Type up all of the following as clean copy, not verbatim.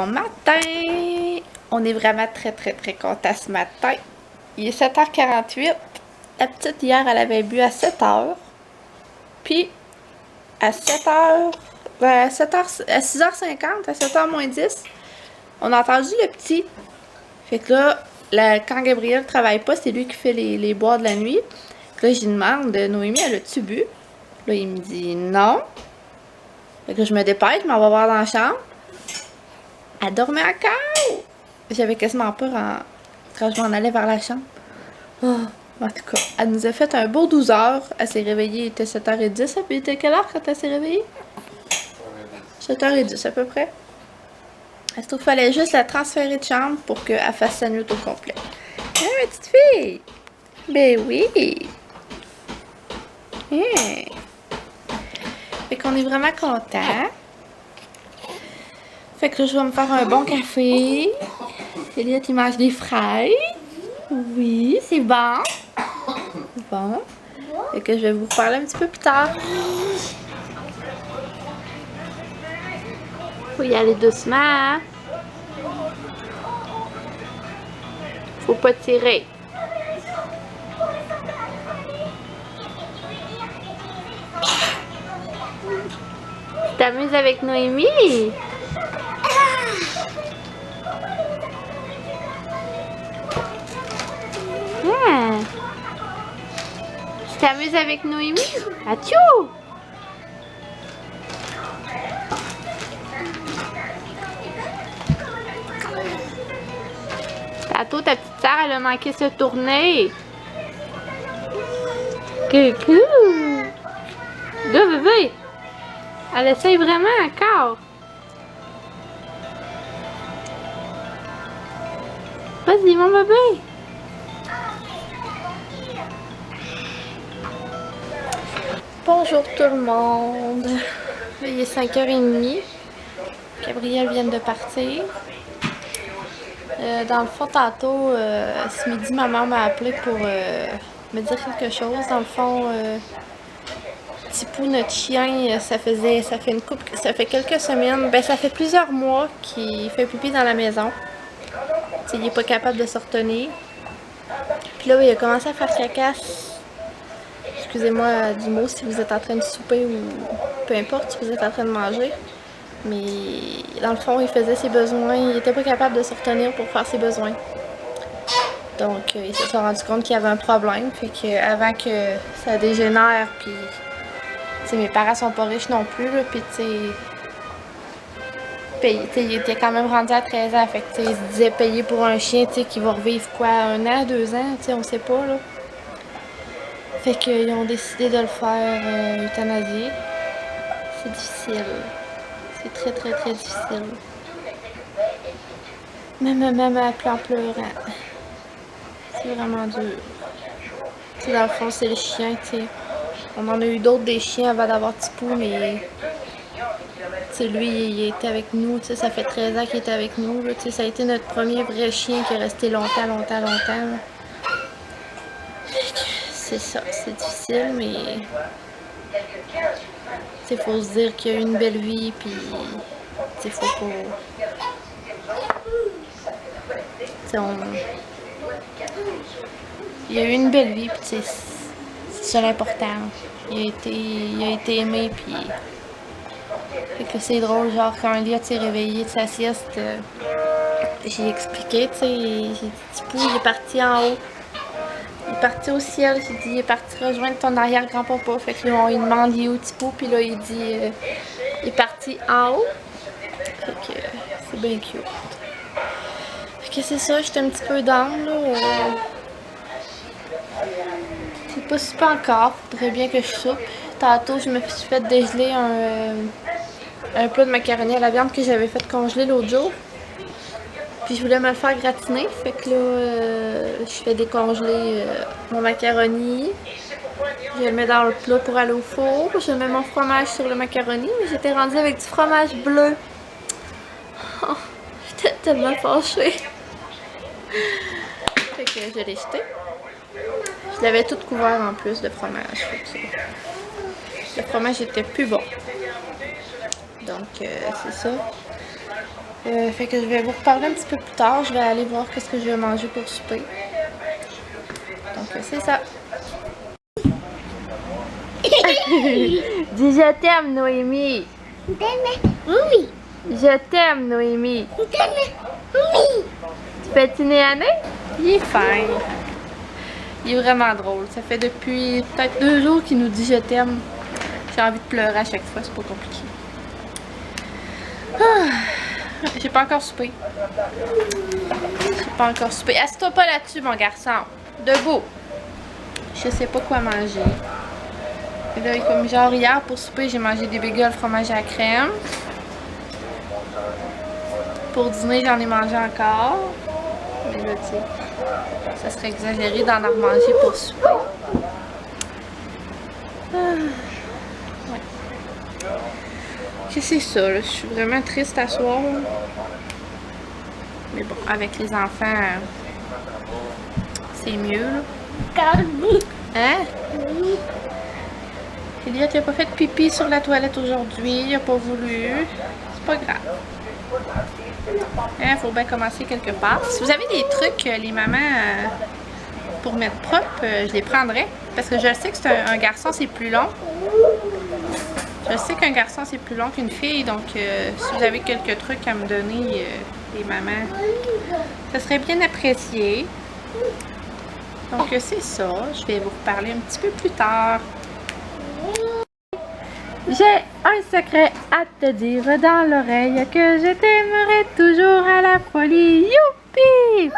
Bon matin! On est vraiment très contents ce matin. Il est 7h48. La petite hier, elle avait bu à 7h. Puis, à 7h, à 6h50, à 7h moins 10, on a entendu le petit. Fait que là, quand Gabriel travaille pas, c'est lui qui fait les boires de la nuit. Là, j'y demande, Noémie, elle a-tu bu? Là, il me dit non. Fait que là, je me dépêche, mais on va voir dans la chambre. Elle dormait encore! J'avais quasiment peur quand je m'en allais vers la chambre. Oh, en tout cas, elle nous a fait un beau 12 heures. Elle s'est réveillée, il était 7h10. Puis il était quelle heure quand elle s'est réveillée? 7h10 à peu près. Elle se trouve qu'il fallait juste la transférer de chambre pour qu'elle fasse sa nuit au complet. Hein, ma petite fille? Ben oui! Hein? Fait qu'on est vraiment contents. Fait que là, je vais me faire un bon café. Elliot, il mange des fraises. Oui, c'est bon. Bon. Fait que je vais vous parler un petit peu plus tard. Faut y aller doucement, hein? Faut pas tirer. Tu t'amuses avec Noémie? Ah. Tu t'amuses avec Noémie? Atchou! Tantôt, ta petite sœur, elle a manqué se tourner. Coucou! Là, bébé! Elle essaye vraiment encore. Vas-y, mon bébé! Bonjour tout le monde! Il est 5h30. Gabriel vient de partir. Dans le fond, tantôt, ce midi, ma mère m'a appelé pour me dire quelque chose. Dans le fond, Tipou, notre chien, ça fait quelques semaines, ben ça fait plusieurs mois qu'il fait pipi dans la maison. T'sais, il est pas capable de se retenir. Puis là, il a commencé à faire caca. Excusez-moi du mot si vous êtes en train de souper ou peu importe si vous êtes en train de manger. Mais dans le fond, il faisait ses besoins. Il était pas capable de se retenir pour faire ses besoins. Donc, il s'est rendu compte qu'il y avait un problème. Fait que avant que ça dégénère, puis mes parents sont pas riches non plus, là, puis il était quand même rendu à 13 ans. Fait que il se disait payer pour un chien qui va revivre quoi, 1 an, 2 ans, on sait pas là. Fait qu'ils ont décidé de le faire euthanasier. C'est difficile. C'est très difficile. Même elle pleure en pleurant. C'est vraiment dur. T'sais, dans le fond, c'est le chien, t'sais. On en a eu d'autres des chiens avant d'avoir Tipou, mais lui, il était avec nous. Ça fait 13 ans qu'il était avec nous. Là, ça a été notre premier vrai chien qui est resté longtemps. C'est ça, c'est difficile, mais il faut se dire qu'il a eu une belle vie, puis faut pas... Il a eu une belle vie, puis c'est ça l'important. Il a été aimé, puis fait que c'est drôle, genre quand Elliot s'est réveillé de sa sieste, j'ai expliqué, j'ai dit Tipou, il est parti en haut. Il est parti au ciel, j'ai dit il est parti rejoindre ton arrière-grand-papa. Fait que là, on lui demande il est où Tipou, puis là il dit il est parti en haut. Fait que c'est bien cute. Fait que c'est ça, j'étais un petit peu down là. C'est pas super encore, faudrait bien que je soupe. Tantôt je me suis fait dégeler un plat de macaroni à la viande que j'avais fait congeler l'autre jour. Puis je voulais me le faire gratiner, fait que là, je fais décongeler mon macaroni. Je le mets dans le plat pour aller au four. Je mets mon fromage sur le macaroni, mais j'étais rendue avec du fromage bleu. Oh, j'étais tellement fâchée. Fait que je l'ai jeté. Je l'avais tout couvert en plus de fromage. Fait que le fromage était plus bon. Donc, c'est ça. Fait que je vais vous reparler un petit peu plus tard. Je vais aller voir qu'est-ce que je vais manger pour souper. Donc c'est ça. Dis je t'aime, Noémie. Oui. Je t'aime, Noémie. Oui. Tu fais tiner à nez? Il est fin. Il est vraiment drôle. Ça fait depuis peut-être 2 jours qu'il nous dit je t'aime. J'ai envie de pleurer à chaque fois, c'est pas compliqué. Ah, j'ai pas encore soupé. J'ai pas encore soupé. Assieds-toi pas là-dessus, mon garçon. Debout. Je sais pas quoi manger. Et là, comme genre hier pour souper, j'ai mangé des bagels fromage à la crème. Pour dîner, j'en ai mangé encore. Mais là, tu sais, ça serait exagéré d'en remanger pour souper. Ah, ouais. Que c'est ça, là. Je suis vraiment triste à soir. Mais bon, avec les enfants, c'est mieux, là. Hein? Elliot, il a pas fait de pipi sur la toilette aujourd'hui. Il a pas voulu. C'est pas grave. Faut bien commencer quelque part. Si vous avez des trucs, les mamans, pour mettre propre, je les prendrais. Parce que je sais que c'est un garçon, c'est plus long. Je sais qu'un garçon, c'est plus long qu'une fille. Donc, si vous avez quelques trucs à me donner, les mamans, ça serait bien apprécié. Donc, c'est ça. Je vais vous reparler un petit peu plus tard. J'ai un secret à te dire dans l'oreille, que je t'aimerai toujours à la folie. Youpi!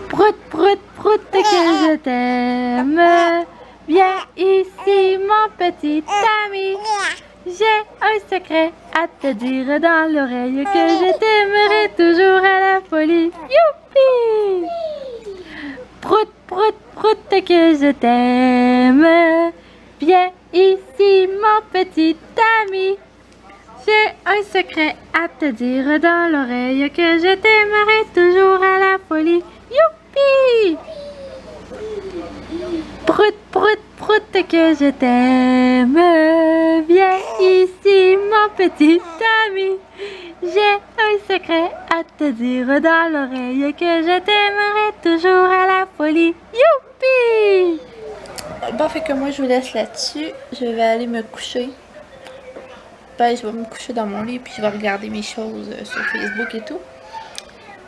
Prout, prout, prout, que je t'aime. Viens ici, mon petit ami. J'ai un secret à te dire dans l'oreille, que je t'aimerai toujours à la folie. Youpi! Prout, prout, prout, que je t'aime. Viens ici, mon petit ami. J'ai un secret à te dire dans l'oreille, que je t'aimerai toujours à la folie. Youpi! Prout, prout, prout, que je t'aime. Viens ici, mon petit ami. J'ai un secret à te dire dans l'oreille, que je t'aimerai toujours à la folie. Youpi! Bon, fait que moi, je vous laisse là-dessus. Je vais aller me coucher. Ben, je vais me coucher dans mon lit, puis je vais regarder mes choses sur Facebook et tout.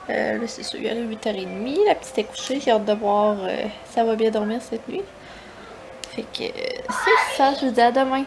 Là, c'est sûr, il est 8h30. La petite est couchée. J'ai hâte de voir ça va bien dormir cette nuit. Fait que c'est ça. Je vous dis à demain.